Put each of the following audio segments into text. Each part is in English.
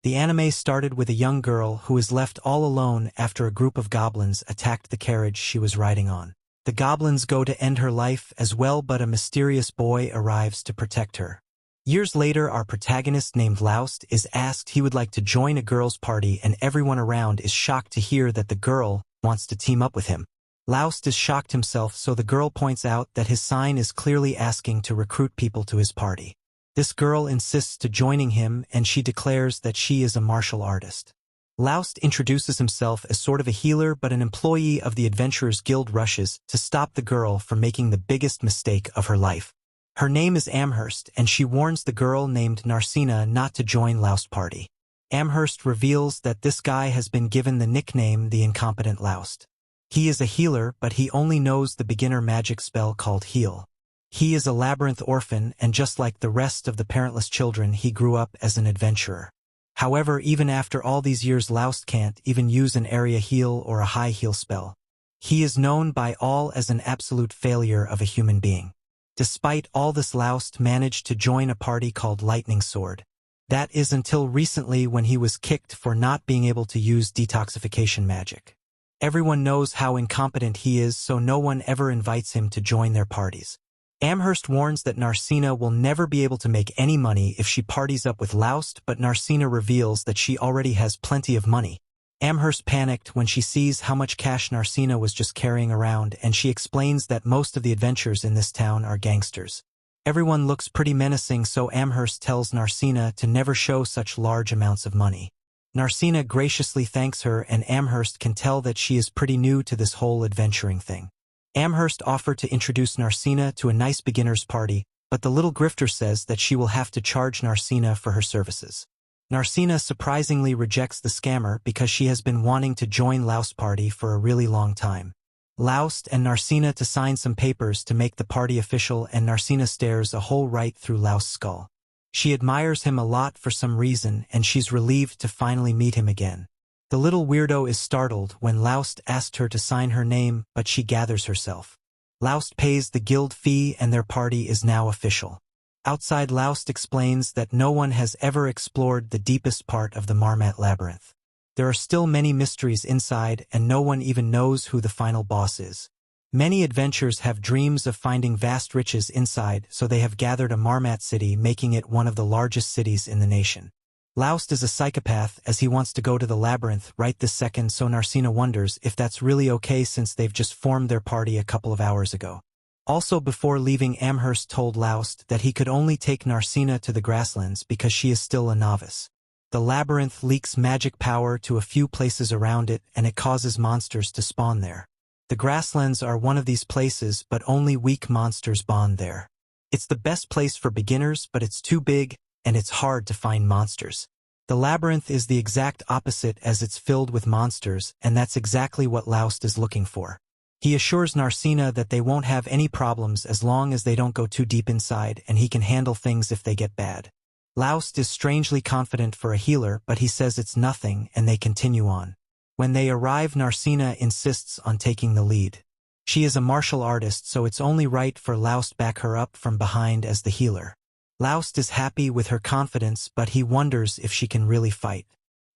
The anime started with a young girl who is left all alone after a group of goblins attacked the carriage she was riding on. The goblins go to end her life as well, but a mysterious boy arrives to protect her. Years later, our protagonist named Laust is asked he would like to join a girl's party, and everyone around is shocked to hear that the girl wants to team up with him. Laust is shocked himself, so the girl points out that his sign is clearly asking to recruit people to his party. This girl insists to joining him, and she declares that she is a martial artist. Laust introduces himself as sort of a healer, but an employee of the Adventurers Guild rushes to stop the girl from making the biggest mistake of her life. Her name is Amherst, and she warns the girl named Narsena not to join Laust's party. Amherst reveals that this guy has been given the nickname the Incompetent Laust. He is a healer, but he only knows the beginner magic spell called Heal. He is a labyrinth orphan, and just like the rest of the parentless children, he grew up as an adventurer. However, even after all these years, Laust can't even use an area heal or a high heal spell. He is known by all as an absolute failure of a human being. Despite all this, Laust managed to join a party called Lightning Sword. That is until recently, when he was kicked for not being able to use detoxification magic. Everyone knows how incompetent he is, so no one ever invites him to join their parties. Amherst warns that Narsena will never be able to make any money if she parties up with Laust, but Narsena reveals that she already has plenty of money. Amherst panicked when she sees how much cash Narsena was just carrying around, and she explains that most of the adventurers in this town are gangsters. Everyone looks pretty menacing, so Amherst tells Narsena to never show such large amounts of money. Narsena graciously thanks her, and Amherst can tell that she is pretty new to this whole adventuring thing. Amherst offered to introduce Narsena to a nice beginner's party, but the little grifter says that she will have to charge Narsena for her services. Narsena surprisingly rejects the scammer because she has been wanting to join Laust's party for a really long time. Laust and Narsena to sign some papers to make the party official, and Narsena stares a hole right through Laust's skull. She admires him a lot for some reason, and she's relieved to finally meet him again. The little weirdo is startled when Laust asked her to sign her name, but she gathers herself. Laust pays the guild fee, and their party is now official. Outside, Laust explains that no one has ever explored the deepest part of the Marmat labyrinth. There are still many mysteries inside, and no one even knows who the final boss is. Many adventurers have dreams of finding vast riches inside, so they have gathered a Marmat city, making it one of the largest cities in the nation. Laust is a psychopath, as he wants to go to the labyrinth right this second, so Narsena wonders if that's really okay since they've just formed their party a couple of hours ago. Also, before leaving, Amherst told Laust that he could only take Narsena to the grasslands because she is still a novice. The labyrinth leaks magic power to a few places around it, and it causes monsters to spawn there. The grasslands are one of these places, but only weak monsters spawn there. It's the best place for beginners, but it's too big, and it's hard to find monsters. The labyrinth is the exact opposite, as it's filled with monsters, and that's exactly what Laust is looking for. He assures Narsena that they won't have any problems as long as they don't go too deep inside, and he can handle things if they get bad. Laust is strangely confident for a healer, but he says it's nothing, and they continue on. When they arrive, Narsena insists on taking the lead. She is a martial artist, so it's only right for Laust back her up from behind as the healer. Laust is happy with her confidence, but he wonders if she can really fight.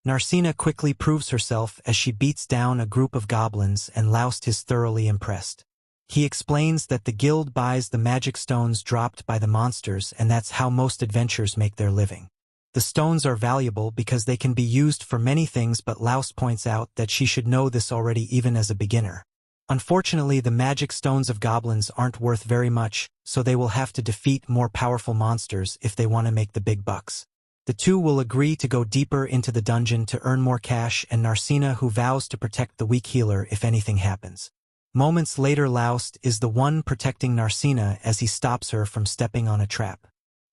Narsena quickly proves herself as she beats down a group of goblins, and Laust is thoroughly impressed. He explains that the guild buys the magic stones dropped by the monsters, and that's how most adventurers make their living. The stones are valuable because they can be used for many things, but Laust points out that she should know this already even as a beginner. Unfortunately, the magic stones of goblins aren't worth very much, so they will have to defeat more powerful monsters if they want to make the big bucks. The two will agree to go deeper into the dungeon to earn more cash, and Narsena, who vows to protect the weak healer if anything happens. Moments later, Laust is the one protecting Narsena as he stops her from stepping on a trap.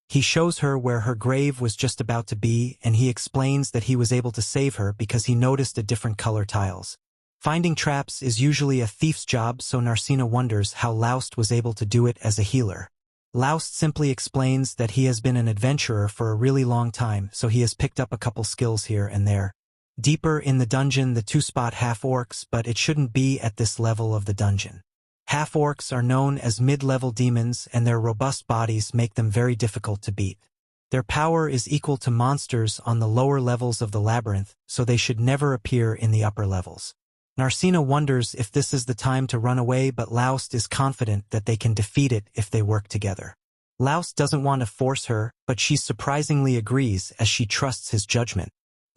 He shows her where her grave was just about to be, and he explains that he was able to save her because he noticed a different color tiles. Finding traps is usually a thief's job, so Narsena wonders how Laust was able to do it as a healer. Laust simply explains that he has been an adventurer for a really long time, so he has picked up a couple skills here and there. Deeper in the dungeon, the two spot half-orcs, but it shouldn't be at this level of the dungeon. Half-orcs are known as mid-level demons, and their robust bodies make them very difficult to beat. Their power is equal to monsters on the lower levels of the labyrinth, so they should never appear in the upper levels. Narsena wonders if this is the time to run away, but Laust is confident that they can defeat it if they work together. Laust doesn't want to force her, but she surprisingly agrees as she trusts his judgment.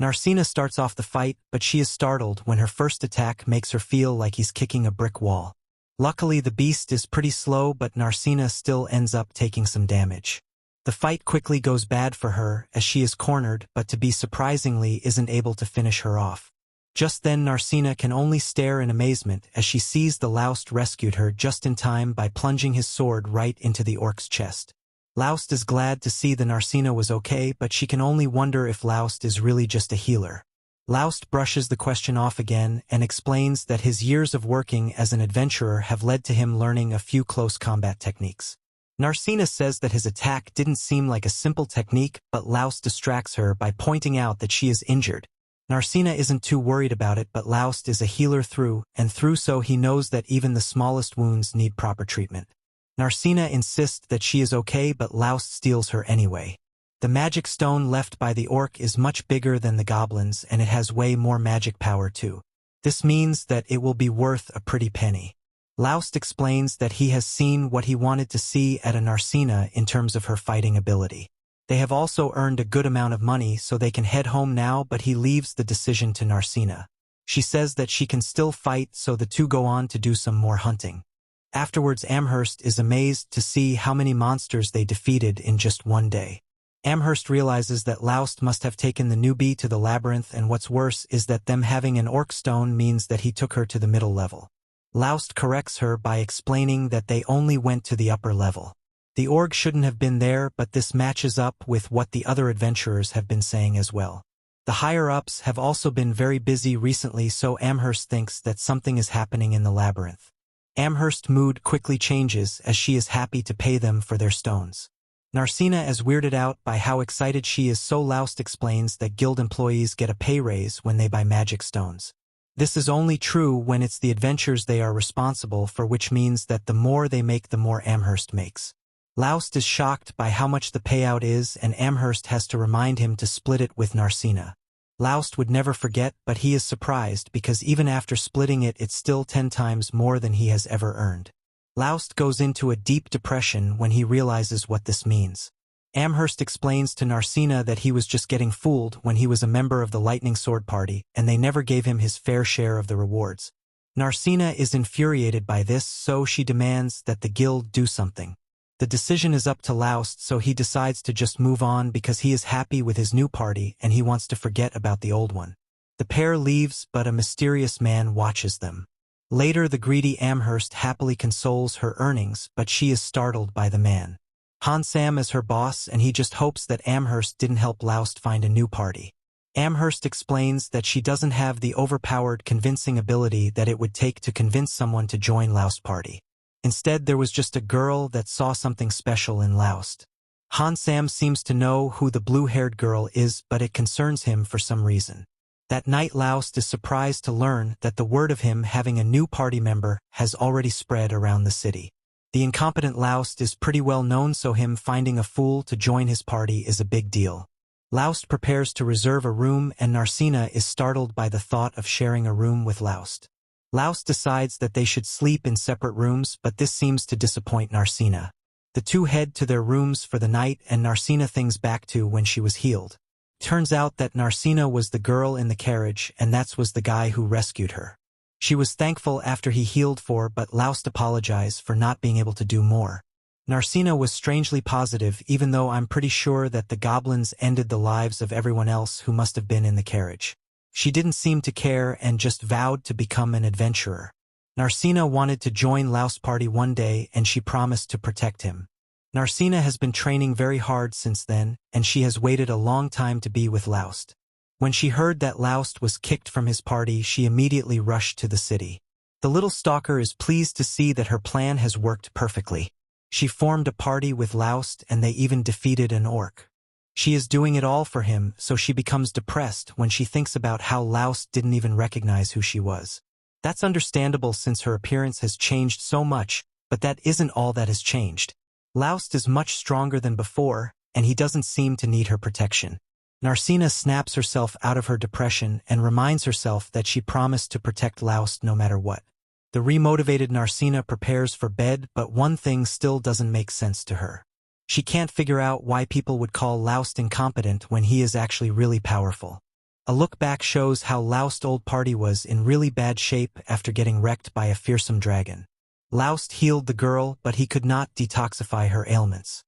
Narsena starts off the fight, but she is startled when her first attack makes her feel like he's kicking a brick wall. Luckily, the beast is pretty slow, but Narsena still ends up taking some damage. The fight quickly goes bad for her as she is cornered, but to be surprisingly isn't able to finish her off. Just then Narsena can only stare in amazement as she sees the Laust rescued her just in time by plunging his sword right into the orc's chest. Laust is glad to see the Narsena was okay, but she can only wonder if Laust is really just a healer. Laust brushes the question off again and explains that his years of working as an adventurer have led to him learning a few close combat techniques. Narsena says that his attack didn't seem like a simple technique, but Laust distracts her by pointing out that she is injured. Narsena isn't too worried about it, but Laust is a healer through and through, so he knows that even the smallest wounds need proper treatment. Narsena insists that she is okay, but Laust steals her anyway. The magic stone left by the orc is much bigger than the goblins, and it has way more magic power too. This means that it will be worth a pretty penny. Laust explains that he has seen what he wanted to see at a Narsena in terms of her fighting ability. They have also earned a good amount of money, so they can head home now, but he leaves the decision to Narsena. She says that she can still fight, so the two go on to do some more hunting. Afterwards, Amherst is amazed to see how many monsters they defeated in just one day. Amherst realizes that Laust must have taken the newbie to the labyrinth, and what's worse is that them having an orc stone means that he took her to the middle level. Laust corrects her by explaining that they only went to the upper level. The orc shouldn't have been there, but this matches up with what the other adventurers have been saying as well. The higher-ups have also been very busy recently, so Amherst thinks that something is happening in the labyrinth. Amherst's mood quickly changes as she is happy to pay them for their stones. Narsena is weirded out by how excited she is, so Laust explains that guild employees get a pay raise when they buy magic stones. This is only true when it's the adventures they are responsible for, which means that the more they make, the more Amherst makes. Laust is shocked by how much the payout is, and Amherst has to remind him to split it with Narsena. Laust would never forget, but he is surprised because even after splitting it, it's still 10 times more than he has ever earned. Laust goes into a deep depression when he realizes what this means. Amherst explains to Narsena that he was just getting fooled when he was a member of the Lightning Sword Party, and they never gave him his fair share of the rewards. Narsena is infuriated by this, so she demands that the guild do something. The decision is up to Laust, so he decides to just move on because he is happy with his new party and he wants to forget about the old one. The pair leaves, but a mysterious man watches them. Later, the greedy Amherst happily consoles her earnings, but she is startled by the man. Sam is her boss, and he just hopes that Amherst didn't help Laust find a new party. Amherst explains that she doesn't have the overpowered convincing ability that it would take to convince someone to join Laust's party. Instead, there was just a girl that saw something special in Laust. Sam seems to know who the blue-haired girl is, but it concerns him for some reason. That night, Laust is surprised to learn that the word of him having a new party member has already spread around the city. The incompetent Laust is pretty well known, so him finding a fool to join his party is a big deal. Laust prepares to reserve a room, and Narsena is startled by the thought of sharing a room with Laust. Laust decides that they should sleep in separate rooms, but this seems to disappoint Narsena. The two head to their rooms for the night, and Narsena thinks back to when she was healed. Turns out that Narsena was the girl in the carriage, and that was the guy who rescued her. She was thankful after he healed for, but Laust apologized for not being able to do more. Narsena was strangely positive, even though I'm pretty sure that the goblins ended the lives of everyone else who must have been in the carriage. She didn't seem to care and just vowed to become an adventurer. Narsena wanted to join Laust's party one day, and she promised to protect him. Narsena has been training very hard since then, and she has waited a long time to be with Laust. When she heard that Laust was kicked from his party, she immediately rushed to the city. The little stalker is pleased to see that her plan has worked perfectly. She formed a party with Laust, and they even defeated an orc. She is doing it all for him, so she becomes depressed when she thinks about how Laust didn't even recognize who she was. That's understandable since her appearance has changed so much, but that isn't all that has changed. Laust is much stronger than before, and he doesn't seem to need her protection. Narsena snaps herself out of her depression and reminds herself that she promised to protect Laust no matter what. The remotivated Narsena prepares for bed, but one thing still doesn't make sense to her. She can't figure out why people would call Laust incompetent when he is actually really powerful. A look back shows how Laust's old party was in really bad shape after getting wrecked by a fearsome dragon. Laust healed the girl, but he could not detoxify her ailments.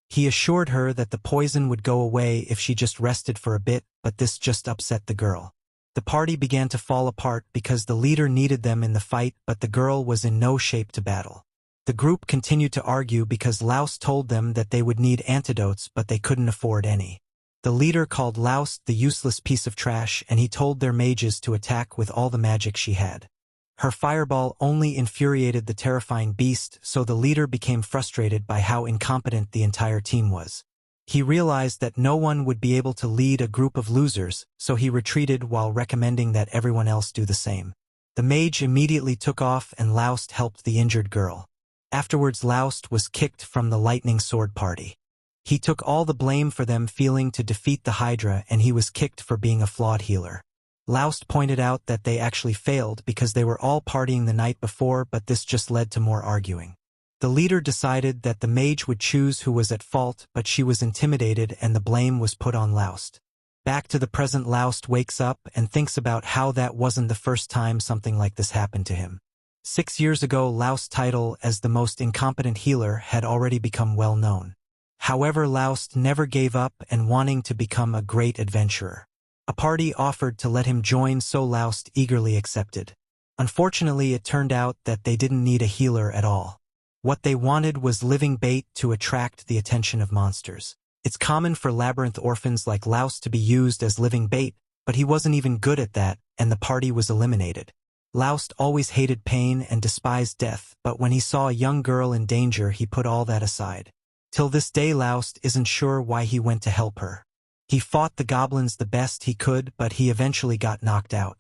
He assured her that the poison would go away if she just rested for a bit, but this just upset the girl. The party began to fall apart because the leader needed them in the fight, but the girl was in no shape to battle. The group continued to argue because Laust told them that they would need antidotes, but they couldn't afford any. The leader called Laust the useless piece of trash, and he told their mages to attack with all the magic she had. Her fireball only infuriated the terrifying beast, so the leader became frustrated by how incompetent the entire team was. He realized that no one would be able to lead a group of losers, so he retreated while recommending that everyone else do the same. The mage immediately took off and Laust helped the injured girl. Afterwards, Laust was kicked from the lightning sword party. He took all the blame for them failing to defeat the Hydra, and he was kicked for being a flawed healer. Laust pointed out that they actually failed because they were all partying the night before, but this just led to more arguing. The leader decided that the mage would choose who was at fault, but she was intimidated and the blame was put on Laust. Back to the present, Laust wakes up and thinks about how that wasn't the first time something like this happened to him. 6 years ago, Laust's title as the most incompetent healer had already become well known. However, Laust never gave up and wanting to become a great adventurer. A party offered to let him join, so Laust eagerly accepted. Unfortunately, it turned out that they didn't need a healer at all. What they wanted was living bait to attract the attention of monsters. It's common for labyrinth orphans like Laust to be used as living bait, but he wasn't even good at that, and the party was eliminated. Laust always hated pain and despised death, but when he saw a young girl in danger, he put all that aside. Till this day, Laust isn't sure why he went to help her. He fought the goblins the best he could, but he eventually got knocked out.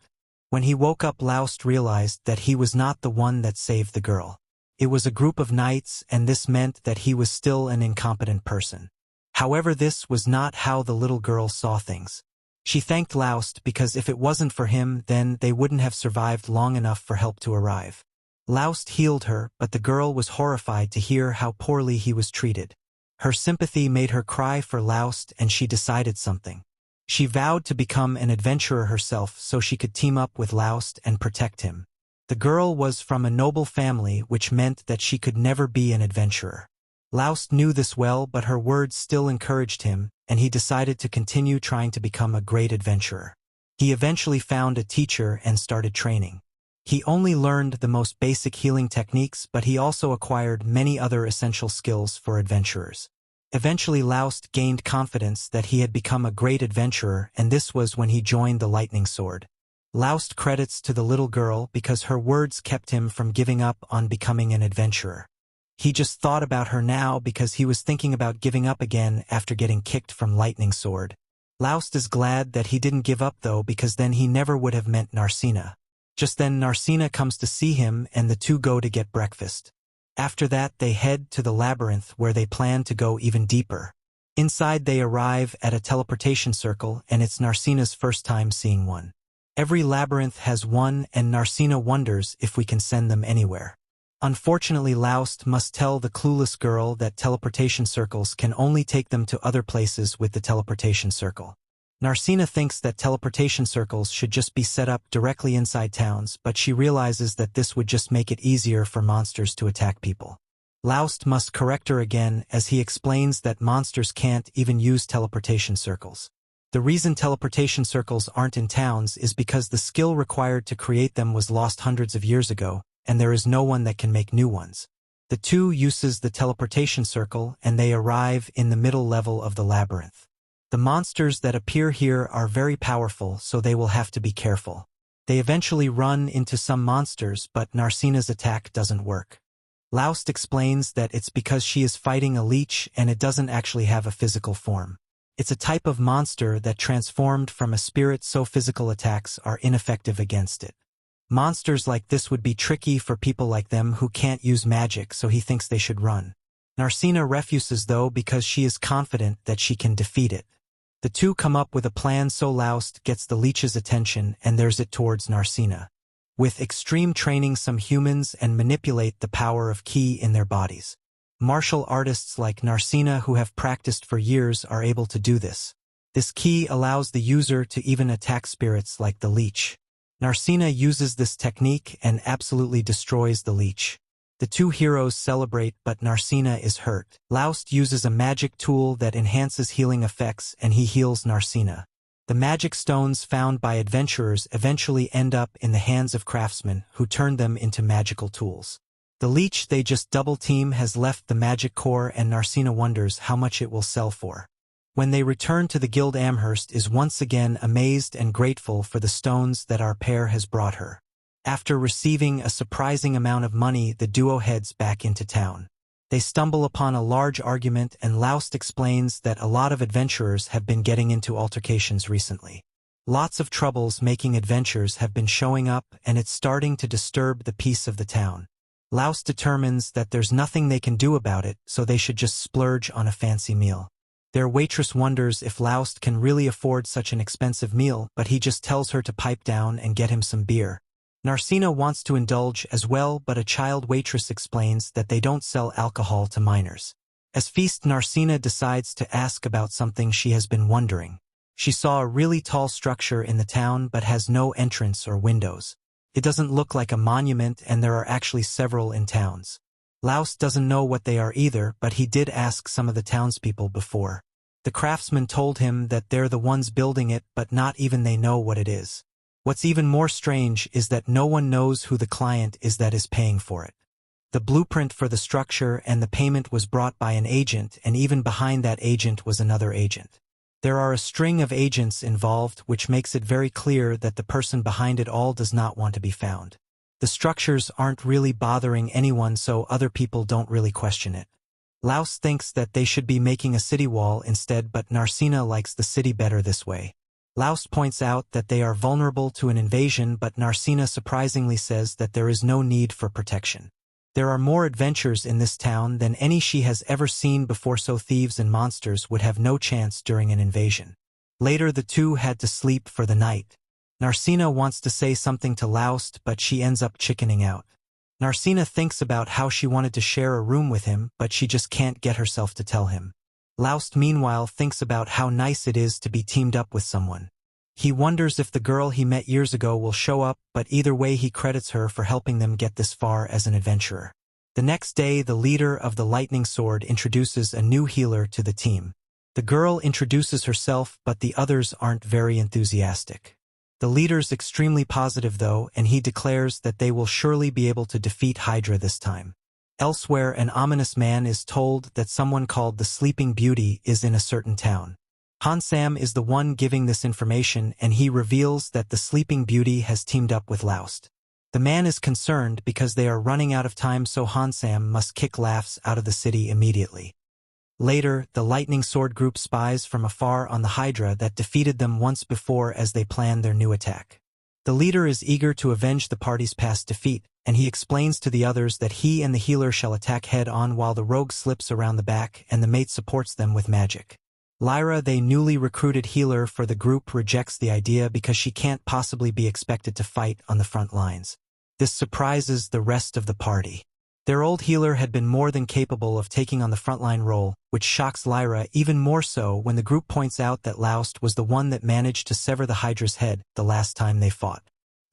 When he woke up, Laust realized that he was not the one that saved the girl. It was a group of knights, and this meant that he was still an incompetent person. However, this was not how the little girl saw things. She thanked Laust because if it wasn't for him, then they wouldn't have survived long enough for help to arrive. Laust healed her, but the girl was horrified to hear how poorly he was treated. Her sympathy made her cry for Laust, and she decided something. She vowed to become an adventurer herself so she could team up with Laust and protect him. The girl was from a noble family, which meant that she could never be an adventurer. Laust knew this well, but her words still encouraged him, and he decided to continue trying to become a great adventurer. He eventually found a teacher and started training. He only learned the most basic healing techniques, but he also acquired many other essential skills for adventurers. Eventually, Laust gained confidence that he had become a great adventurer, and this was when he joined the Lightning Sword. Laust credits to the little girl because her words kept him from giving up on becoming an adventurer. He just thought about her now because he was thinking about giving up again after getting kicked from Lightning Sword. Laust is glad that he didn't give up though, because then he never would have met Narsena. Just then Narsena comes to see him and the two go to get breakfast. After that they head to the labyrinth where they plan to go even deeper. Inside they arrive at a teleportation circle, and it's Narsena's first time seeing one. Every labyrinth has one, and Narsena wonders if we can send them anywhere. Unfortunately, Laust must tell the clueless girl that teleportation circles can only take them to other places with the teleportation circle. Narsena thinks that teleportation circles should just be set up directly inside towns, but she realizes that this would just make it easier for monsters to attack people. Laust must correct her again as he explains that monsters can't even use teleportation circles. The reason teleportation circles aren't in towns is because the skill required to create them was lost hundreds of years ago, and there is no one that can make new ones. The two uses the teleportation circle, and they arrive in the middle level of the labyrinth. The monsters that appear here are very powerful, so they will have to be careful. They eventually run into some monsters, but Narsena's attack doesn't work. Laust explains that it's because she is fighting a leech and it doesn't actually have a physical form. It's a type of monster that transformed from a spirit, so physical attacks are ineffective against it. Monsters like this would be tricky for people like them who can't use magic, so he thinks they should run. Narsena refuses though because she is confident that she can defeat it. The two come up with a plan so Laust gets the leech's attention and there's it towards Narsena. With extreme training some humans and manipulate the power of ki in their bodies. Martial artists like Narsena who have practiced for years are able to do this. This ki allows the user to even attack spirits like the leech. Narsena uses this technique and absolutely destroys the leech. The two heroes celebrate but Narsena is hurt. Laust uses a magic tool that enhances healing effects and he heals Narsena. The magic stones found by adventurers eventually end up in the hands of craftsmen who turn them into magical tools. The leech they just double-team has left the magic core and Narsena wonders how much it will sell for. When they return to the guild, Amherst is once again amazed and grateful for the stones that our pair has brought her. After receiving a surprising amount of money, the duo heads back into town. They stumble upon a large argument and Laust explains that a lot of adventurers have been getting into altercations recently. Lots of troubles making adventures have been showing up and it's starting to disturb the peace of the town. Laust determines that there's nothing they can do about it, so they should just splurge on a fancy meal. Their waitress wonders if Laust can really afford such an expensive meal, but he just tells her to pipe down and get him some beer. Narsena wants to indulge as well, but a child waitress explains that they don't sell alcohol to minors. As feast, Narsena decides to ask about something she has been wondering. She saw a really tall structure in the town but has no entrance or windows. It doesn't look like a monument and there are actually several in towns. Laust doesn't know what they are either, but he did ask some of the townspeople before. The craftsmen told him that they're the ones building it, but not even they know what it is. What's even more strange is that no one knows who the client is that is paying for it. The blueprint for the structure and the payment was brought by an agent, and even behind that agent was another agent. There are a string of agents involved, which makes it very clear that the person behind it all does not want to be found. The structures aren't really bothering anyone, so other people don't really question it. Laust thinks that they should be making a city wall instead, but Narsena likes the city better this way. Laust points out that they are vulnerable to an invasion, but Narsena surprisingly says that there is no need for protection. There are more adventures in this town than any she has ever seen before, so thieves and monsters would have no chance during an invasion. Later the two had to sleep for the night. Narsena wants to say something to Laust, but she ends up chickening out. Narsena thinks about how she wanted to share a room with him, but she just can't get herself to tell him. Laust meanwhile thinks about how nice it is to be teamed up with someone. He wonders if the girl he met years ago will show up, but either way he credits her for helping them get this far as an adventurer. The next day, the leader of the Lightning Sword introduces a new healer to the team. The girl introduces herself, but the others aren't very enthusiastic. The leader's extremely positive though, and he declares that they will surely be able to defeat Hydra this time. Elsewhere, an ominous man is told that someone called the Sleeping Beauty is in a certain town. Hansam is the one giving this information, and he reveals that the Sleeping Beauty has teamed up with Laust. The man is concerned because they are running out of time, so Hansam must kick Laughs out of the city immediately. Later, the Lightning Sword group spies from afar on the Hydra that defeated them once before as they plan their new attack. The leader is eager to avenge the party's past defeat, and he explains to the others that he and the healer shall attack head-on while the rogue slips around the back and the mate supports them with magic. Lyra, the newly recruited healer for the group, rejects the idea because she can't possibly be expected to fight on the front lines. This surprises the rest of the party. Their old healer had been more than capable of taking on the frontline role, which shocks Lyra even more so when the group points out that Laust was the one that managed to sever the Hydra's head the last time they fought.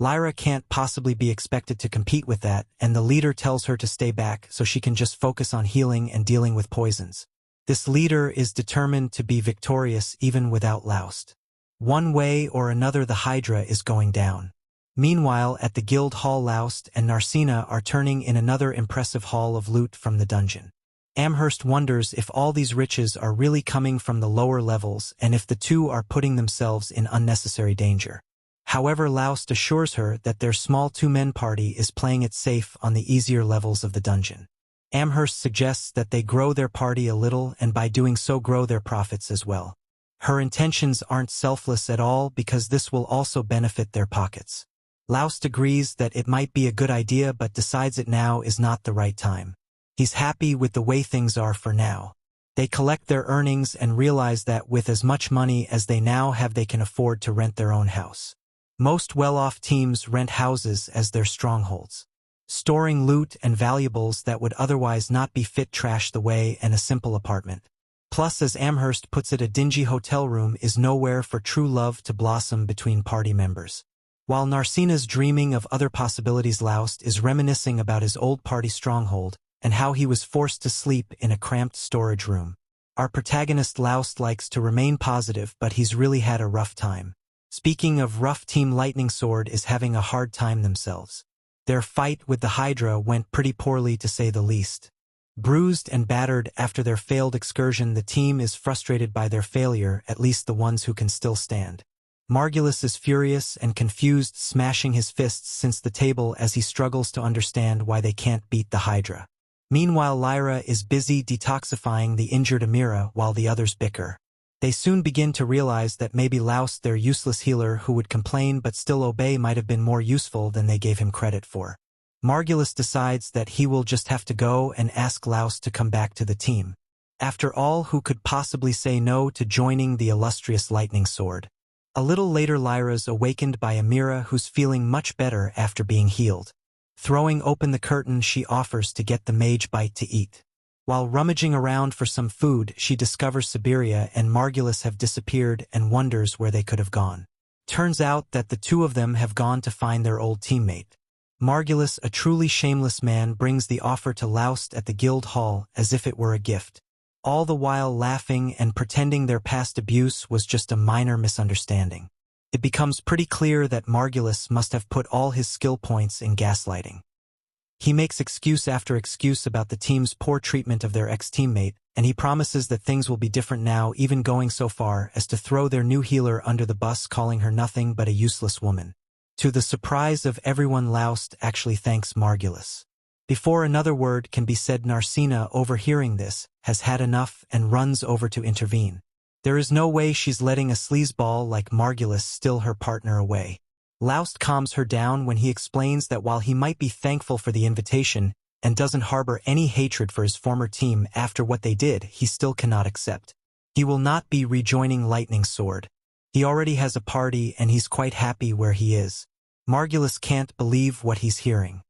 Lyra can't possibly be expected to compete with that, and the leader tells her to stay back so she can just focus on healing and dealing with poisons. This leader is determined to be victorious even without Laust. One way or another the Hydra is going down. Meanwhile, at the guild hall, Laust and Narsena are turning in another impressive haul of loot from the dungeon. Amherst wonders if all these riches are really coming from the lower levels and if the two are putting themselves in unnecessary danger. However, Laust assures her that their small two-man party is playing it safe on the easier levels of the dungeon. Amherst suggests that they grow their party a little and by doing so grow their profits as well. Her intentions aren't selfless at all because this will also benefit their pockets. Laust agrees that it might be a good idea but decides it now is not the right time. He's happy with the way things are for now. They collect their earnings and realize that with as much money as they now have they can afford to rent their own house. Most well-off teams rent houses as their strongholds, storing loot and valuables that would otherwise not be fit trashed away in a simple apartment. Plus, as Amherst puts it, a dingy hotel room is nowhere for true love to blossom between party members. While Narsena's dreaming of other possibilities, Laust is reminiscing about his old party stronghold and how he was forced to sleep in a cramped storage room. Our protagonist Laust likes to remain positive, but he's really had a rough time. Speaking of rough, Team Lightning Sword is having a hard time themselves. Their fight with the Hydra went pretty poorly, to say the least. Bruised and battered after their failed excursion, the team is frustrated by their failure, at least the ones who can still stand. Margulis is furious and confused, smashing his fists since the table as he struggles to understand why they can't beat the Hydra. Meanwhile, Lyra is busy detoxifying the injured Amira while the others bicker. They soon begin to realize that maybe Laust, their useless healer who would complain but still obey, might have been more useful than they gave him credit for. Margulis decides that he will just have to go and ask Laust to come back to the team. After all, who could possibly say no to joining the illustrious Lightning Sword? A little later, Lyra's awakened by Amira, who's feeling much better after being healed. Throwing open the curtain, she offers to get the mage bite to eat. While rummaging around for some food, she discovers Siberia and Margulis have disappeared and wonders where they could have gone. Turns out that the two of them have gone to find their old teammate. Margulis, a truly shameless man, brings the offer to Laust at the guild hall as if it were a gift, all the while laughing and pretending their past abuse was just a minor misunderstanding. It becomes pretty clear that Margulis must have put all his skill points in gaslighting. He makes excuse after excuse about the team's poor treatment of their ex-teammate, and he promises that things will be different now, even going so far as to throw their new healer under the bus, calling her nothing but a useless woman. To the surprise of everyone, Laust actually thanks Margulis. Before another word can be said, Narsena, overhearing this, has had enough and runs over to intervene. There is no way she's letting a sleazeball like Margulis steal her partner away. Laust calms her down when he explains that while he might be thankful for the invitation and doesn't harbor any hatred for his former team after what they did, he still cannot accept. He will not be rejoining Lightning Sword. He already has a party and he's quite happy where he is. Margulis can't believe what he's hearing.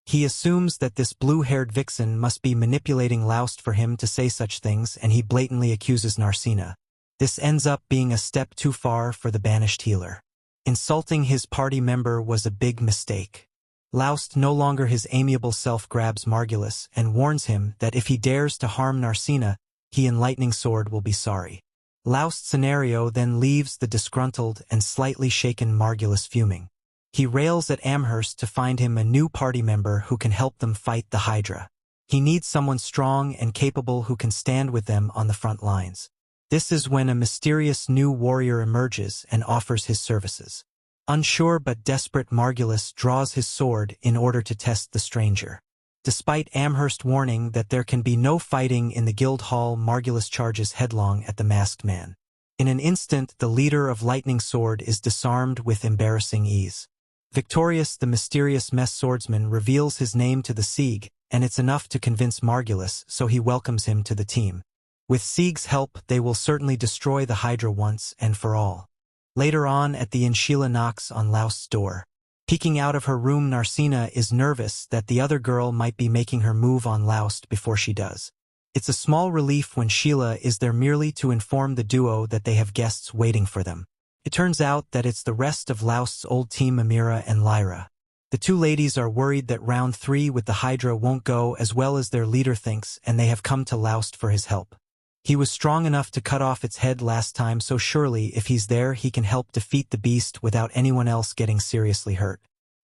He assumes that this blue-haired vixen must be manipulating Laust for him to say such things, and he blatantly accuses Narsena. This ends up being a step too far for the Banished healer. Insulting his party member was a big mistake. Laust, no longer his amiable self, grabs Margulis and warns him that if he dares to harm Narsena, he and Lightning Sword will be sorry. Laust's scenario then leaves the disgruntled and slightly shaken Margulis fuming. He rails at Amherst to find him a new party member who can help them fight the Hydra. He needs someone strong and capable who can stand with them on the front lines. This is when a mysterious new warrior emerges and offers his services. Unsure but desperate, Margulis draws his sword in order to test the stranger. Despite Amherst warning that there can be no fighting in the guild hall, Margulis charges headlong at the masked man. In an instant, the leader of Lightning Sword is disarmed with embarrassing ease. Victorious, the mysterious mess swordsman reveals his name to the Sieg, and it's enough to convince Margulis, so he welcomes him to the team. With Sieg's help, they will certainly destroy the Hydra once and for all. Later on at the inn, Sheila knocks on Laust's door. Peeking out of her room, Narsena is nervous that the other girl might be making her move on Laust before she does. It's a small relief when Sheila is there merely to inform the duo that they have guests waiting for them. It turns out that it's the rest of Laust's old team, Amira and Lyra. The two ladies are worried that round 3 with the Hydra won't go as well as their leader thinks, and they have come to Laust for his help. He was strong enough to cut off its head last time, so surely if he's there he can help defeat the beast without anyone else getting seriously hurt.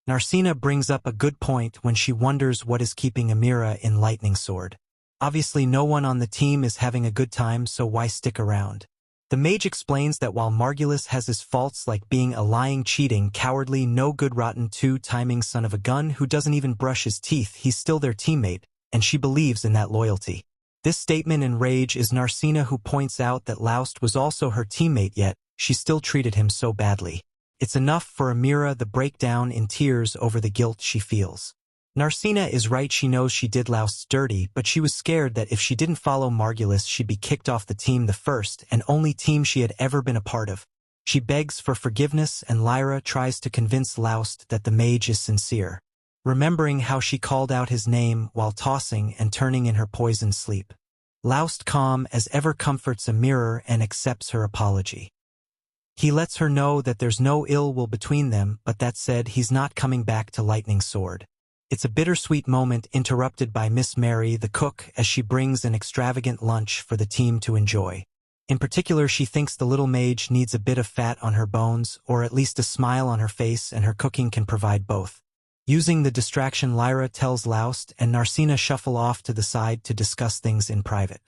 Narsena brings up a good point when she wonders what is keeping Amira in Lightning Sword. Obviously no one on the team is having a good time, so why stick around? The mage explains that while Margulis has his faults like being a lying, cheating, cowardly, no-good, rotten, two-timing son of a gun who doesn't even brush his teeth, he's still their teammate, and she believes in that loyalty. This statement enrages Narsena, who points out that Laust was also her teammate, yet she still treated him so badly. It's enough for Amira, the breakdown in tears over the guilt she feels. Narsena is right, she knows she did Laust's dirty, but she was scared that if she didn't follow Margulis she'd be kicked off the team, the first and only team she had ever been a part of. She begs for forgiveness and Lyra tries to convince Laust that the mage is sincere, remembering how she called out his name while tossing and turning in her poisoned sleep. Laust, calm as ever, comforts a mirror and accepts her apology. He lets her know that there's no ill will between them, but that said, he's not coming back to Lightning Sword. It's a bittersweet moment interrupted by Miss Mary, the cook, as she brings an extravagant lunch for the team to enjoy. In particular, she thinks the little mage needs a bit of fat on her bones, or at least a smile on her face, and her cooking can provide both. Using the distraction, Lyra tells Laust and Narsena shuffle off to the side to discuss things in private.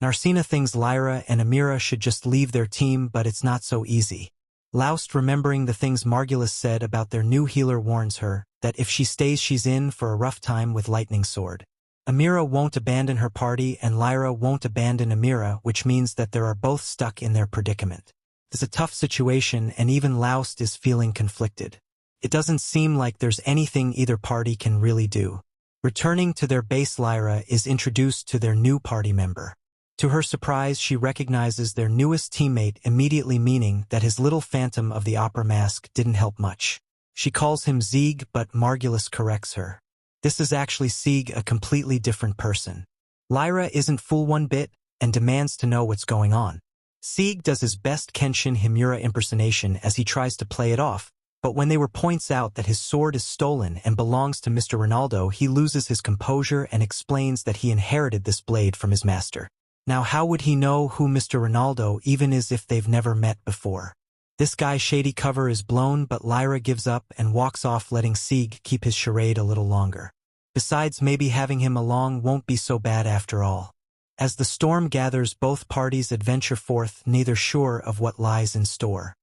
Narsena thinks Lyra and Amira should just leave their team, but it's not so easy. Laust, remembering the things Margulis said about their new healer, warns her that if she stays she's in for a rough time with Lightning Sword. Amira won't abandon her party and Lyra won't abandon Amira, which means that they are both stuck in their predicament. It's a tough situation and even Laust is feeling conflicted. It doesn't seem like there's anything either party can really do. Returning to their base, Lyra is introduced to their new party member. To her surprise, she recognizes their newest teammate immediately, meaning that his little Phantom of the Opera mask didn't help much. She calls him Zieg, but Margulis corrects her. This is actually Sieg, a completely different person. Lyra isn't fooled one bit and demands to know what's going on. Sieg does his best Kenshin Himura impersonation as he tries to play it off, but when they points out that his sword is stolen and belongs to Mr. Ronaldo, he loses his composure and explains that he inherited this blade from his master. Now how would he know who Mr. Ronaldo even is if they've never met before? This guy's shady cover is blown, but Lyra gives up and walks off, letting Sieg keep his charade a little longer. Besides, maybe having him along won't be so bad after all. As the storm gathers, both parties adventure forth, neither sure of what lies in store.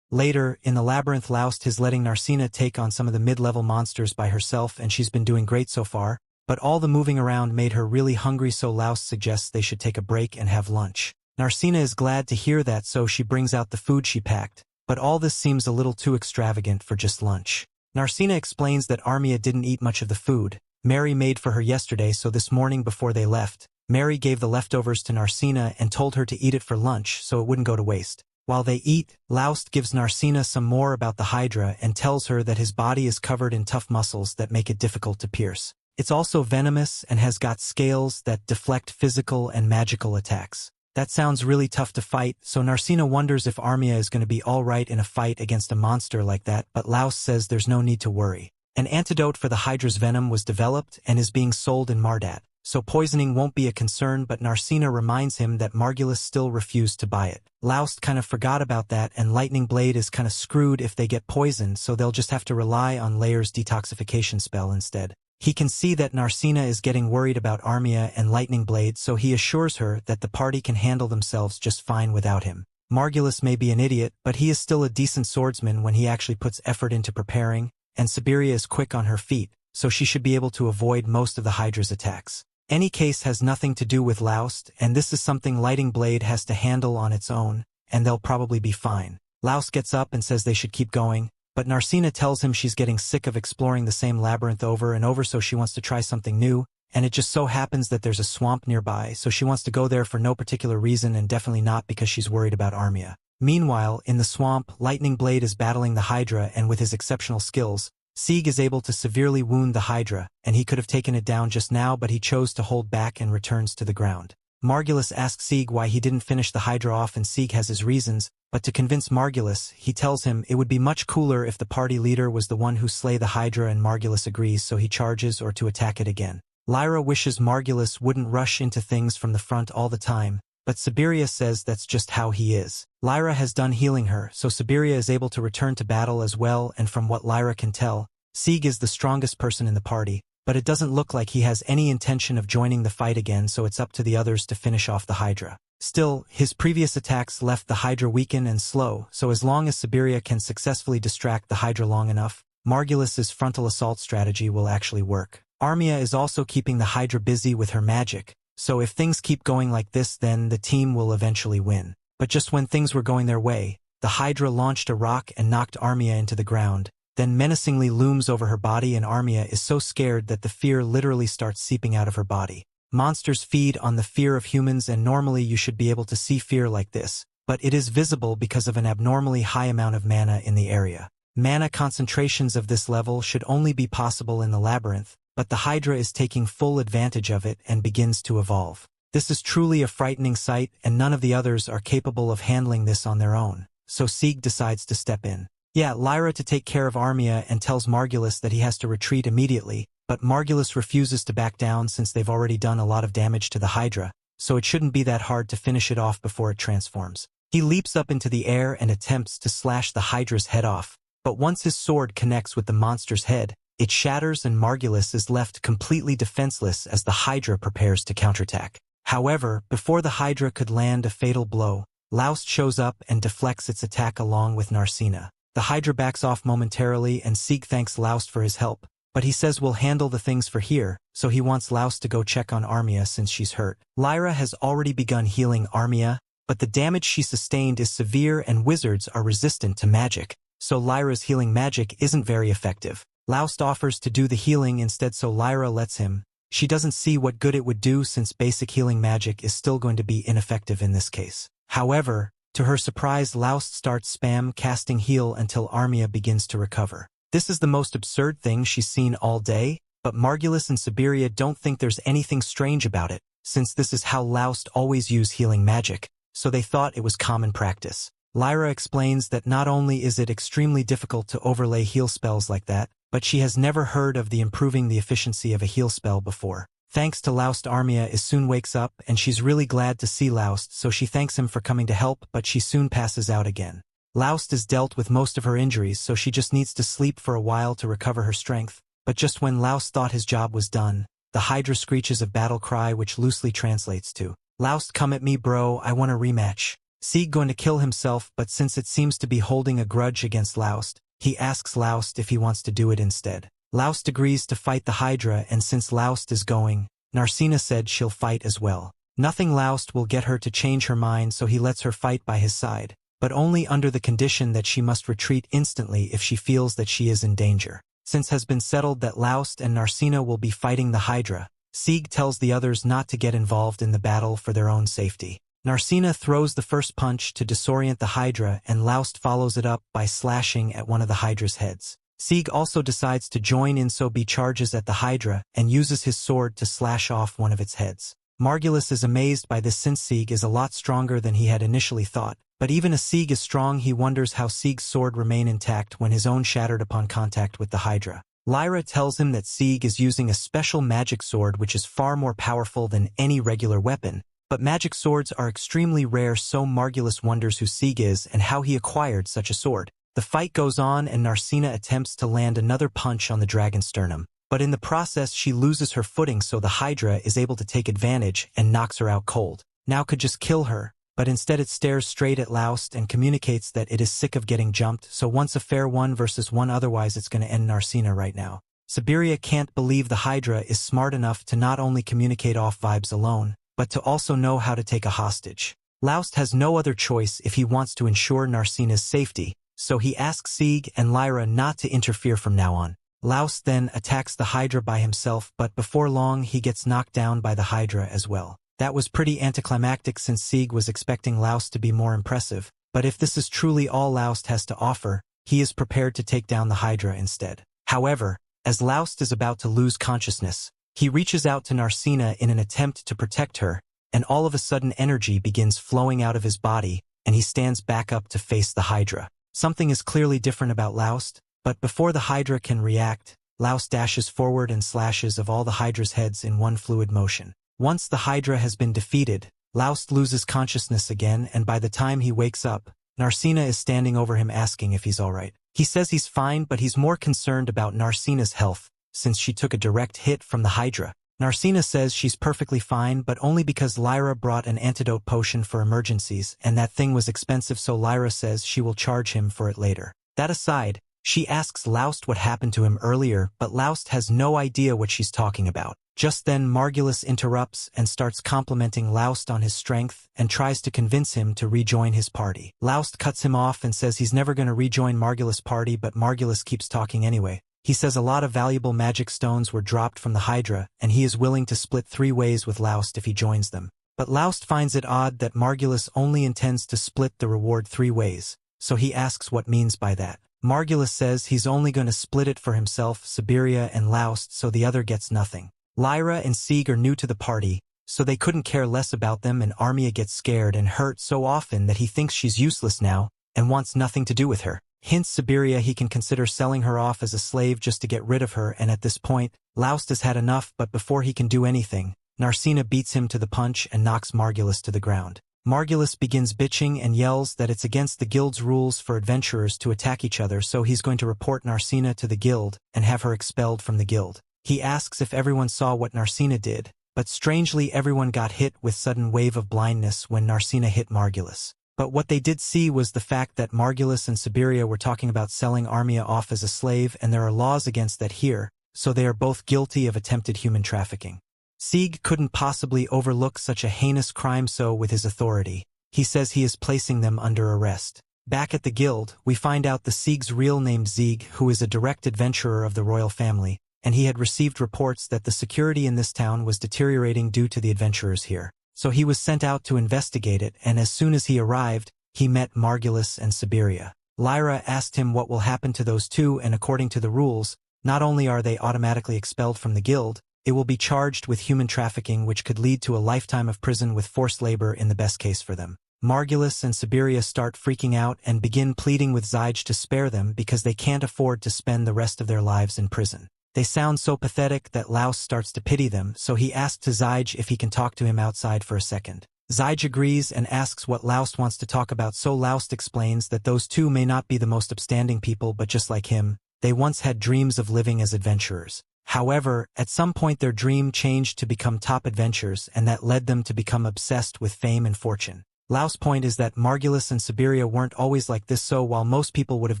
Later, in the labyrinth, Laust is letting Narsena take on some of the mid-level monsters by herself, and she's been doing great so far, but all the moving around made her really hungry, so Laust suggests they should take a break and have lunch. Narsena is glad to hear that, so she brings out the food she packed, but all this seems a little too extravagant for just lunch. Narsena explains that Armia didn't eat much of the food Mary made for her yesterday, so this morning before they left, Mary gave the leftovers to Narsena and told her to eat it for lunch so it wouldn't go to waste. While they eat, Laust gives Narsena some more about the Hydra and tells her that his body is covered in tough muscles that make it difficult to pierce. It's also venomous and has got scales that deflect physical and magical attacks. That sounds really tough to fight, so Narsena wonders if Armia is going to be alright in a fight against a monster like that, but Laust says there's no need to worry. An antidote for the Hydra's venom was developed and is being sold in Mardat, so poisoning won't be a concern, but Narsena reminds him that Margulis still refused to buy it. Laust kind of forgot about that, and Lightning Blade is kind of screwed if they get poisoned, so they'll just have to rely on Layer's detoxification spell instead. He can see that Narsena is getting worried about Armia and Lightning Blade, so he assures her that the party can handle themselves just fine without him. Margulis may be an idiot, but he is still a decent swordsman when he actually puts effort into preparing, and Siberia is quick on her feet, so she should be able to avoid most of the Hydra's attacks. Any case has nothing to do with Laust, and this is something Lightning Blade has to handle on its own, and they'll probably be fine. Laust gets up and says they should keep going, but Narsena tells him she's getting sick of exploring the same labyrinth over and over, so she wants to try something new, and it just so happens that there's a swamp nearby, so she wants to go there for no particular reason and definitely not because she's worried about Armia. Meanwhile, in the swamp, Lightning Blade is battling the Hydra, and with his exceptional skills, Sieg is able to severely wound the Hydra, and he could have taken it down just now, but he chose to hold back and returns to the ground. Margulis asks Sieg why he didn't finish the Hydra off, and Sieg has his reasons, but to convince Margulis, he tells him it would be much cooler if the party leader was the one who slay the Hydra, and Margulis agrees, so he charges or to attack it again. Lyra wishes Margulis wouldn't rush into things from the front all the time, but Siberia says that's just how he is. Lyra has done healing her, so Siberia is able to return to battle as well, and from what Lyra can tell, Sieg is the strongest person in the party, but it doesn't look like he has any intention of joining the fight again, so it's up to the others to finish off the Hydra. Still, his previous attacks left the Hydra weakened and slow, so as long as Siberia can successfully distract the Hydra long enough, Margulis's frontal assault strategy will actually work. Armia is also keeping the Hydra busy with her magic, so if things keep going like this, then the team will eventually win. But just when things were going their way, the Hydra launched a rock and knocked Armia into the ground, then menacingly looms over her body, and Armia is so scared that the fear literally starts seeping out of her body. Monsters feed on the fear of humans, and normally you should be able to see fear like this, but it is visible because of an abnormally high amount of mana in the area. Mana concentrations of this level should only be possible in the labyrinth, but the Hydra is taking full advantage of it and begins to evolve. This is truly a frightening sight, and none of the others are capable of handling this on their own, so Sieg decides to step in. Lyra to take care of Armia and tells Margulis that he has to retreat immediately, but Margulis refuses to back down since they've already done a lot of damage to the Hydra, so it shouldn't be that hard to finish it off before it transforms. He leaps up into the air and attempts to slash the Hydra's head off, but once his sword connects with the monster's head, it shatters and Margulis is left completely defenseless as the Hydra prepares to counterattack. However, before the Hydra could land a fatal blow, Laust shows up and deflects its attack along with Narsena. The Hydra backs off momentarily and Sieg thanks Laust for his help, but he says we'll handle the things for here, so he wants Laust to go check on Armia since she's hurt. Lyra has already begun healing Armia, but the damage she sustained is severe and wizards are resistant to magic, so Lyra's healing magic isn't very effective. Laust offers to do the healing instead, so Lyra lets him. She doesn't see what good it would do since basic healing magic is still going to be ineffective in this case. However, to her surprise, Laust starts spam casting heal until Armia begins to recover. This is the most absurd thing she's seen all day, but Margulis and Siberia don't think there's anything strange about it, since this is how Laust always use healing magic, so they thought it was common practice. Lyra explains that not only is it extremely difficult to overlay heal spells like that, but she has never heard of the improving the efficiency of a heal spell before. Thanks to Laust, Armia soon wakes up and she's really glad to see Laust, so she thanks him for coming to help, but she soon passes out again. Laust is dealt with most of her injuries, so she just needs to sleep for a while to recover her strength, but just when Laust thought his job was done, the Hydra screeches a battle cry which loosely translates to, "Laust, come at me bro, I want a rematch." Sieg going to kill himself, but since it seems to be holding a grudge against Laust, he asks Laust if he wants to do it instead. Laust agrees to fight the Hydra, and since Laust is going, Narsena said she'll fight as well. Nothing Laust will get her to change her mind, so he lets her fight by his side, but only under the condition that she must retreat instantly if she feels that she is in danger. Since has been settled that Laust and Narsena will be fighting the Hydra, Sieg tells the others not to get involved in the battle for their own safety. Narsena throws the first punch to disorient the Hydra, and Laust follows it up by slashing at one of the Hydra's heads. Sieg also decides to join in, so B charges at the Hydra and uses his sword to slash off one of its heads. Margulis is amazed by this since Sieg is a lot stronger than he had initially thought, but even as Sieg is strong, he wonders how Sieg's sword remained intact when his own shattered upon contact with the Hydra. Lyra tells him that Sieg is using a special magic sword which is far more powerful than any regular weapon, but magic swords are extremely rare, so Margulis wonders who Sieg is and how he acquired such a sword. The fight goes on and Narsena attempts to land another punch on the dragon's sternum, but in the process she loses her footing, so the Hydra is able to take advantage and knocks her out cold. Now could just kill her, but instead it stares straight at Laust and communicates that it is sick of getting jumped, so once a fair 1 versus 1, otherwise it's going to end Narsena right now. Siberia can't believe the Hydra is smart enough to not only communicate off vibes alone, but to also know how to take a hostage. Laust has no other choice if he wants to ensure Narsena's safety, so he asks Sieg and Lyra not to interfere from now on. Laust then attacks the Hydra by himself, but before long he gets knocked down by the Hydra as well. That was pretty anticlimactic since Sieg was expecting Laust to be more impressive, but if this is truly all Laust has to offer, he is prepared to take down the Hydra instead. However, as Laust is about to lose consciousness, he reaches out to Narsena in an attempt to protect her, and all of a sudden energy begins flowing out of his body, and he stands back up to face the Hydra. Something is clearly different about Laust, but before the Hydra can react, Laust dashes forward and slashes of all the Hydra's heads in one fluid motion. Once the Hydra has been defeated, Laust loses consciousness again, and by the time he wakes up, Narsena is standing over him asking if he's alright. He says he's fine, but he's more concerned about Narsena's health, since she took a direct hit from the Hydra. Narsena says she's perfectly fine, but only because Lyra brought an antidote potion for emergencies, and that thing was expensive, so Lyra says she will charge him for it later. That aside, she asks Laust what happened to him earlier, but Laust has no idea what she's talking about. Just then Margulis interrupts and starts complimenting Laust on his strength and tries to convince him to rejoin his party. Laust cuts him off and says he's never going to rejoin Margulis' party, but Margulis keeps talking anyway. He says a lot of valuable magic stones were dropped from the Hydra, and he is willing to split 3 ways with Laust if he joins them. But Laust finds it odd that Margulis only intends to split the reward 3 ways, so he asks what means by that. Margulis says he's only going to split it for himself, Siberia, and Laust, so the other gets nothing. Lyra and Sieg are new to the party, so they couldn't care less about them, and Armia gets scared and hurt so often that he thinks she's useless now and wants nothing to do with her. Hints Siberia he can consider selling her off as a slave just to get rid of her, and at this point, Laust has had enough, but before he can do anything, Narsena beats him to the punch and knocks Margulis to the ground. Margulis begins bitching and yells that it's against the guild's rules for adventurers to attack each other, so he's going to report Narsena to the guild and have her expelled from the guild. He asks if everyone saw what Narsena did, but strangely everyone got hit with sudden wave of blindness when Narsena hit Margulis. But what they did see was the fact that Margulis and Siberia were talking about selling Armia off as a slave, and there are laws against that here, so they are both guilty of attempted human trafficking. Sieg couldn't possibly overlook such a heinous crime, so with his authority, he says he is placing them under arrest. Back at the guild, we find out the Sieg's real name Sieg, who is a direct adventurer of the royal family, and he had received reports that the security in this town was deteriorating due to the adventurers here. So he was sent out to investigate it, and as soon as he arrived, he met Margulis and Siberia. Lyra asked him what will happen to those two, and according to the rules, not only are they automatically expelled from the guild, it will be charged with human trafficking, which could lead to a lifetime of prison with forced labor in the best case for them. Margulis and Siberia start freaking out and begin pleading with Zyge to spare them because they can't afford to spend the rest of their lives in prison. They sound so pathetic that Laust starts to pity them, so he asks Zyge if he can talk to him outside for a second. Zyge agrees and asks what Laust wants to talk about, so Laust explains that those two may not be the most upstanding people, but just like him, they once had dreams of living as adventurers. However, at some point their dream changed to become top adventurers, and that led them to become obsessed with fame and fortune. Laust's point is that Margulis and Siberia weren't always like this, so while most people would have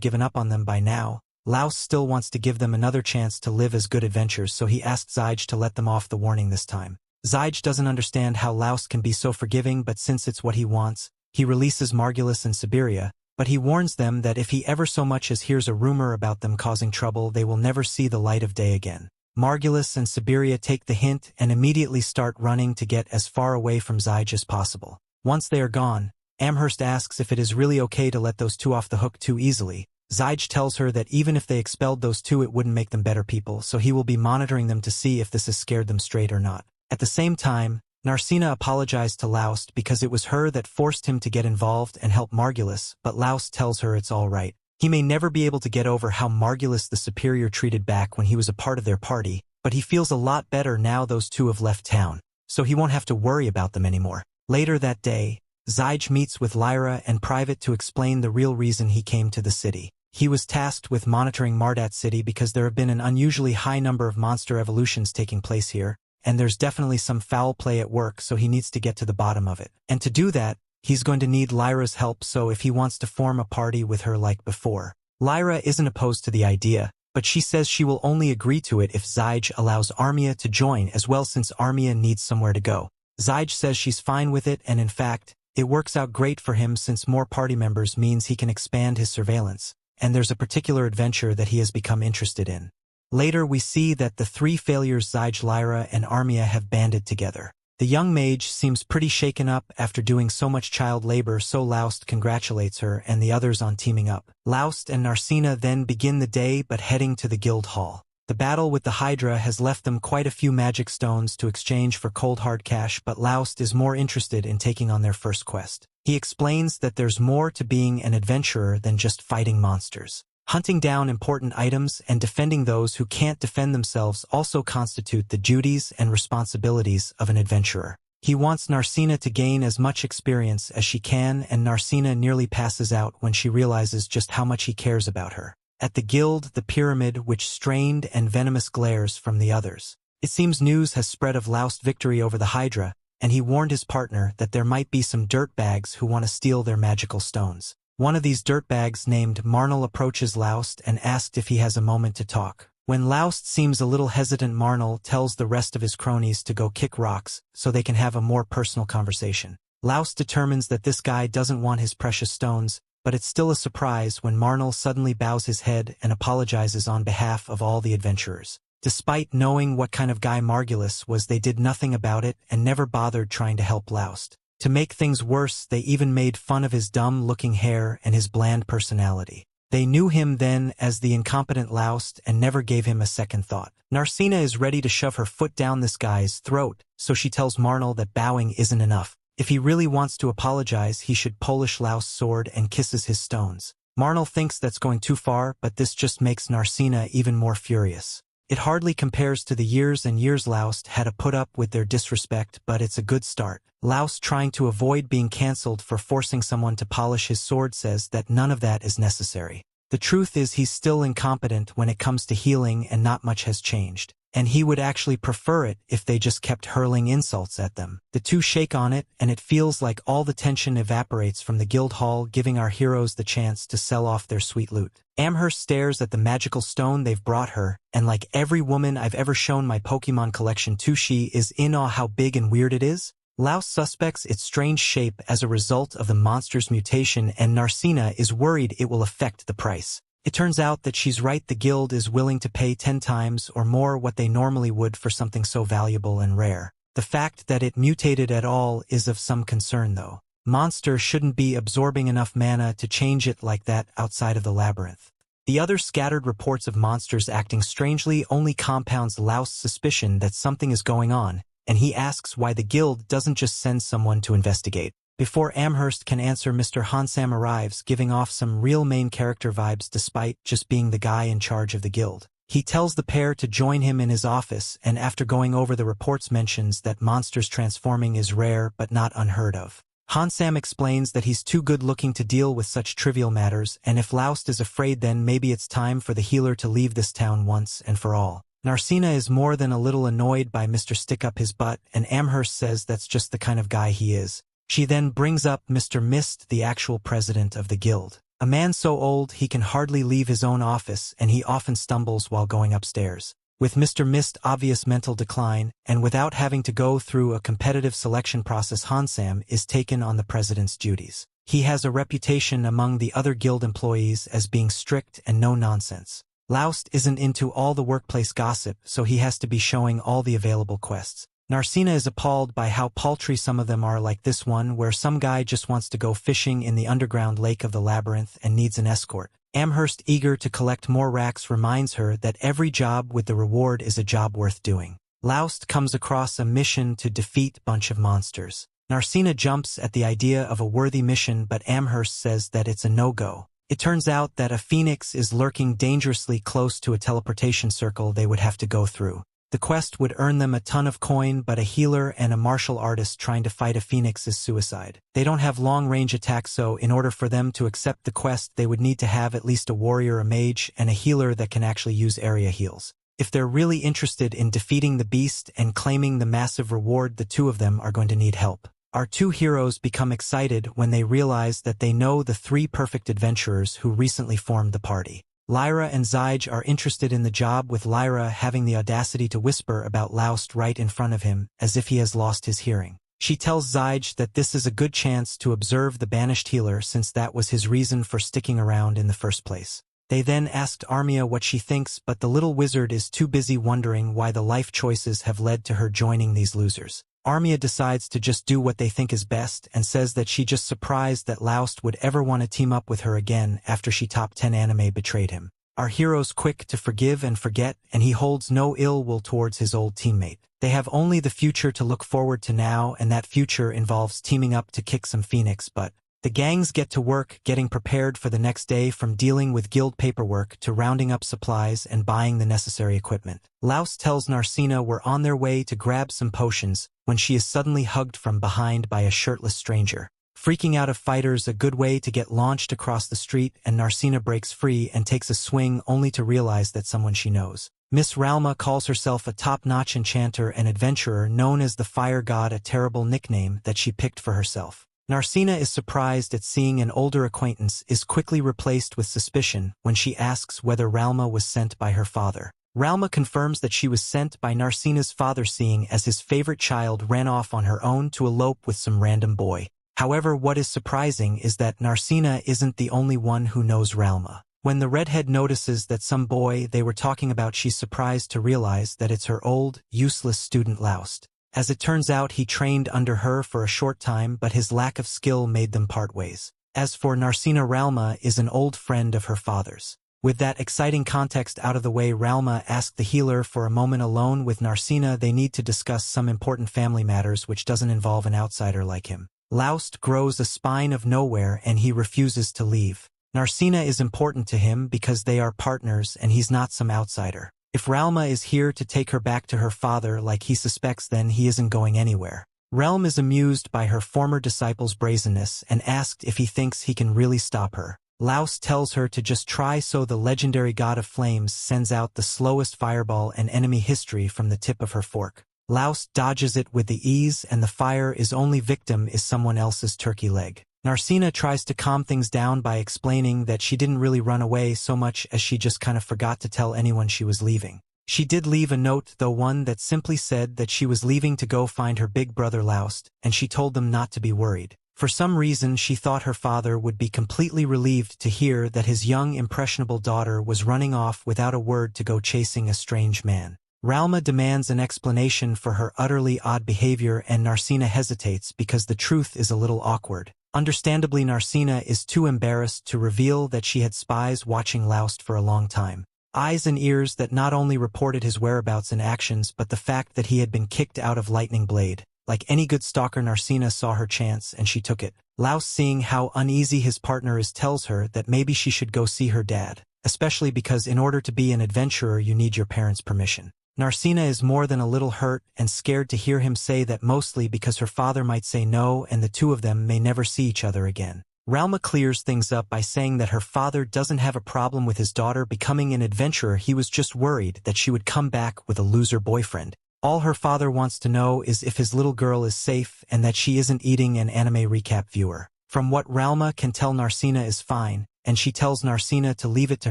given up on them by now, Laust still wants to give them another chance to live as good adventurers, so he asked Zyge to let them off the warning this time. Zyge doesn't understand how Laust can be so forgiving, but since it's what he wants, he releases Margulis and Siberia, but he warns them that if he ever so much as hears a rumor about them causing trouble, they will never see the light of day again. Margulis and Siberia take the hint and immediately start running to get as far away from Zyge as possible. Once they are gone, Amherst asks if it is really okay to let those two off the hook too easily. Zyge tells her that even if they expelled those two, it wouldn't make them better people, so he will be monitoring them to see if this has scared them straight or not. At the same time, Narsena apologized to Laust because it was her that forced him to get involved and help Margulis, but Laust tells her it's all right. He may never be able to get over how Margulis the Superior treated back when he was a part of their party, but he feels a lot better now those two have left town, so he won't have to worry about them anymore. Later that day, Zyge meets with Lyra and Private to explain the real reason he came to the city. He was tasked with monitoring Mardat City because there have been an unusually high number of monster evolutions taking place here, and there's definitely some foul play at work, so he needs to get to the bottom of it. And to do that, he's going to need Lyra's help, so if he wants to form a party with her like before. Lyra isn't opposed to the idea, but she says she will only agree to it if Zyge allows Armia to join as well, since Armia needs somewhere to go. Zyge says she's fine with it, and in fact, it works out great for him since more party members means he can expand his surveillance, and there's a particular adventure that he has become interested in. Later we see that the 3 failures Zyge, Lyra, and Armia have banded together. The young mage seems pretty shaken up after doing so much child labor, so Laust congratulates her and the others on teaming up. Laust and Narsena then begin the day but heading to the guild hall. The battle with the Hydra has left them quite a few magic stones to exchange for cold hard cash, but Laust is more interested in taking on their first quest. He explains that there's more to being an adventurer than just fighting monsters. Hunting down important items and defending those who can't defend themselves also constitute the duties and responsibilities of an adventurer. He wants Narsena to gain as much experience as she can, and Narsena nearly passes out when she realizes just how much he cares about her. At the guild, the pyramid which strained and venomous glares from the others. It seems news has spread of Laust's victory over the Hydra, and he warned his partner that there might be some dirtbags who want to steal their magical stones. One of these dirtbags named Marnell approaches Laust and asked if he has a moment to talk. When Laust seems a little hesitant, Marnell tells the rest of his cronies to go kick rocks so they can have a more personal conversation. Laust determines that this guy doesn't want his precious stones, but it's still a surprise when Marnell suddenly bows his head and apologizes on behalf of all the adventurers. Despite knowing what kind of guy Margulis was, they did nothing about it and never bothered trying to help Laust. To make things worse, they even made fun of his dumb-looking hair and his bland personality. They knew him then as the incompetent Laust and never gave him a second thought. Narsena is ready to shove her foot down this guy's throat, so she tells Marnell that bowing isn't enough. If he really wants to apologize, he should polish Laust's sword and kisses his stones. Marnell thinks that's going too far, but this just makes Narsena even more furious. It hardly compares to the years and years Laust had to put up with their disrespect, but it's a good start. Laust, trying to avoid being cancelled for forcing someone to polish his sword, says that none of that is necessary. The truth is he's still incompetent when it comes to healing and not much has changed. And he would actually prefer it if they just kept hurling insults at them. The two shake on it, and it feels like all the tension evaporates from the guild hall, giving our heroes the chance to sell off their sweet loot. Amherst stares at the magical stone they've brought her, and like every woman I've ever shown my Pokemon collection to, she is in awe how big and weird it is. Laust suspects its strange shape as a result of the monster's mutation, and Narsena is worried it will affect the price. It turns out that she's right. The guild is willing to pay 10 times or more what they normally would for something so valuable and rare. The fact that it mutated at all is of some concern, though. Monster shouldn't be absorbing enough mana to change it like that outside of the labyrinth. The other scattered reports of monsters acting strangely only compounds Laust's suspicion that something is going on, and he asks why the guild doesn't just send someone to investigate. Before Amherst can answer, Mr. Hansam arrives, giving off some real main character vibes despite just being the guy in charge of the guild. He tells the pair to join him in his office, and after going over the reports, mentions that monsters transforming is rare but not unheard of. Hansam explains that he's too good-looking to deal with such trivial matters, and if Laust is afraid, then maybe it's time for the healer to leave this town once and for all. Narsena is more than a little annoyed by Mr. Stick-Up-His-Butt, and Amherst says that's just the kind of guy he is. She then brings up Mr. Mist, the actual president of the guild. A man so old he can hardly leave his own office, and he often stumbles while going upstairs. With Mr. Mist's obvious mental decline, and without having to go through a competitive selection process, Hansam is taken on the president's duties. He has a reputation among the other guild employees as being strict and no-nonsense. Laust isn't into all the workplace gossip, so he has to be showing all the available quests. Narsena is appalled by how paltry some of them are, like this one where some guy just wants to go fishing in the underground lake of the labyrinth and needs an escort. Amherst, eager to collect more racks, reminds her that every job with the reward is a job worth doing. Laust comes across a mission to defeat a bunch of monsters. Narsena jumps at the idea of a worthy mission, but Amherst says that it's a no-go. It turns out that a phoenix is lurking dangerously close to a teleportation circle they would have to go through. The quest would earn them a ton of coin, but a healer and a martial artist trying to fight a phoenix is suicide. They don't have long-range attacks, so in order for them to accept the quest, they would need to have at least a warrior, a mage, and a healer that can actually use area heals. If they're really interested in defeating the beast and claiming the massive reward, the two of them are going to need help. Our two heroes become excited when they realize that they know the three perfect adventurers who recently formed the party. Lyra and Zyge are interested in the job, with Lyra having the audacity to whisper about Laust right in front of him, as if he has lost his hearing. She tells Zyge that this is a good chance to observe the banished healer, since that was his reason for sticking around in the first place. They then asked Armia what she thinks, but the little wizard is too busy wondering why the life choices have led to her joining these losers. Armia decides to just do what they think is best and says that she just surprised that Laust would ever want to team up with her again after she top 10 anime betrayed him. Our hero's quick to forgive and forget, and he holds no ill will towards his old teammate. They have only the future to look forward to now, and that future involves teaming up to kick some phoenix butt. The gangs get to work getting prepared for the next day, from dealing with guild paperwork to rounding up supplies and buying the necessary equipment. Laust tells Narsena we're on their way to grab some potions, when she is suddenly hugged from behind by a shirtless stranger. Freaking out of fighters, a good way to get launched across the street, and Narsena breaks free and takes a swing only to realize that someone she knows. Miss Ralma calls herself a top-notch enchanter and adventurer known as the Fire God, a terrible nickname that she picked for herself. Narsena is surprised at seeing an older acquaintance, is quickly replaced with suspicion when she asks whether Ralma was sent by her father. Ralma confirms that she was sent by Narsena's father, seeing as his favorite child ran off on her own to elope with some random boy. However, what is surprising is that Narsena isn't the only one who knows Ralma. When the redhead notices that some boy they were talking about, she's surprised to realize that it's her old, useless student Laust. As it turns out, he trained under her for a short time, but his lack of skill made them part ways. As for Narsena, Ralma is an old friend of her father's. With that exciting context out of the way, Ralma asked the healer for a moment alone with Narsena. They need to discuss some important family matters which doesn't involve an outsider like him. Laust grows a spine of nowhere and he refuses to leave. Narsena is important to him because they are partners and he's not some outsider. If Ralma is here to take her back to her father like he suspects, then he isn't going anywhere. Relm is amused by her former disciple's brazenness and asked if he thinks he can really stop her. Laust tells her to just try, so the legendary god of flames sends out the slowest fireball in enemy history from the tip of her fork. Laust dodges it with the ease, and the fire's only victim is someone else's turkey leg. Narsena tries to calm things down by explaining that she didn't really run away so much as she just kind of forgot to tell anyone she was leaving. She did leave a note, though, one that simply said that she was leaving to go find her big brother Laust, and she told them not to be worried. For some reason, she thought her father would be completely relieved to hear that his young, impressionable daughter was running off without a word to go chasing a strange man. Ralma demands an explanation for her utterly odd behavior, and Narsena hesitates because the truth is a little awkward. Understandably, Narsena is too embarrassed to reveal that she had spies watching Laust for a long time. Eyes and ears that not only reported his whereabouts and actions, but the fact that he had been kicked out of Lightning Blade. Like any good stalker, Narsena saw her chance and she took it. Laust, seeing how uneasy his partner is, tells her that maybe she should go see her dad, especially because in order to be an adventurer you need your parents' permission. Narsena is more than a little hurt and scared to hear him say that, mostly because her father might say no and the two of them may never see each other again. Ralma clears things up by saying that her father doesn't have a problem with his daughter becoming an adventurer, he was just worried that she would come back with a loser boyfriend. All her father wants to know is if his little girl is safe and that she isn't eating an anime recap viewer. From what Ralma can tell, Narsena is fine, and she tells Narsena to leave it to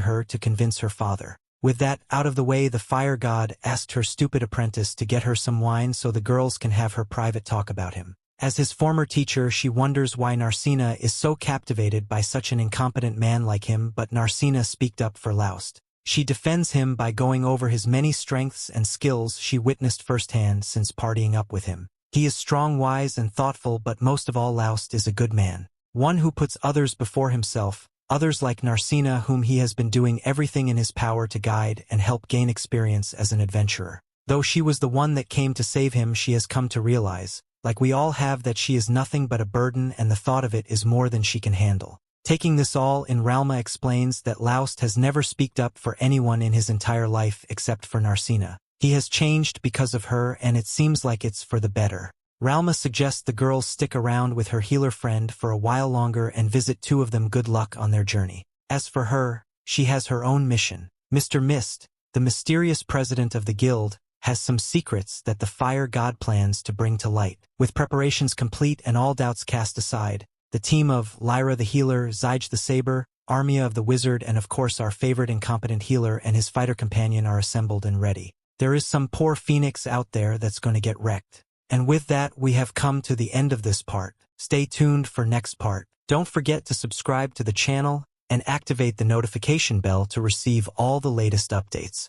her to convince her father. With that out of the way, the fire god asked her stupid apprentice to get her some wine so the girls can have her private talk about him. As his former teacher, she wonders why Narsena is so captivated by such an incompetent man like him, but Narsena speaks up for Laust. She defends him by going over his many strengths and skills she witnessed firsthand since partying up with him. He is strong, wise, and thoughtful, but most of all, Laust is a good man. One who puts others before himself, others like Narsena, whom he has been doing everything in his power to guide and help gain experience as an adventurer. Though she was the one that came to save him, she has come to realize, like we all have, that she is nothing but a burden, and the thought of it is more than she can handle. Taking this all in, Ralma explains that Laust has never speaked up for anyone in his entire life except for Narsena. He has changed because of her, and it seems like it's for the better. Ralma suggests the girls stick around with her healer friend for a while longer and visit two of them. Good luck on their journey. As for her, she has her own mission. Mr. Mist, the mysterious president of the guild, has some secrets that the fire god plans to bring to light. With preparations complete and all doubts cast aside, the team of Lyra the healer, Zyge the saber, Armia of the wizard, and of course our favorite incompetent healer and his fighter companion are assembled and ready. There is some poor phoenix out there that's going to get wrecked. And with that, we have come to the end of this part. Stay tuned for next part. Don't forget to subscribe to the channel and activate the notification bell to receive all the latest updates.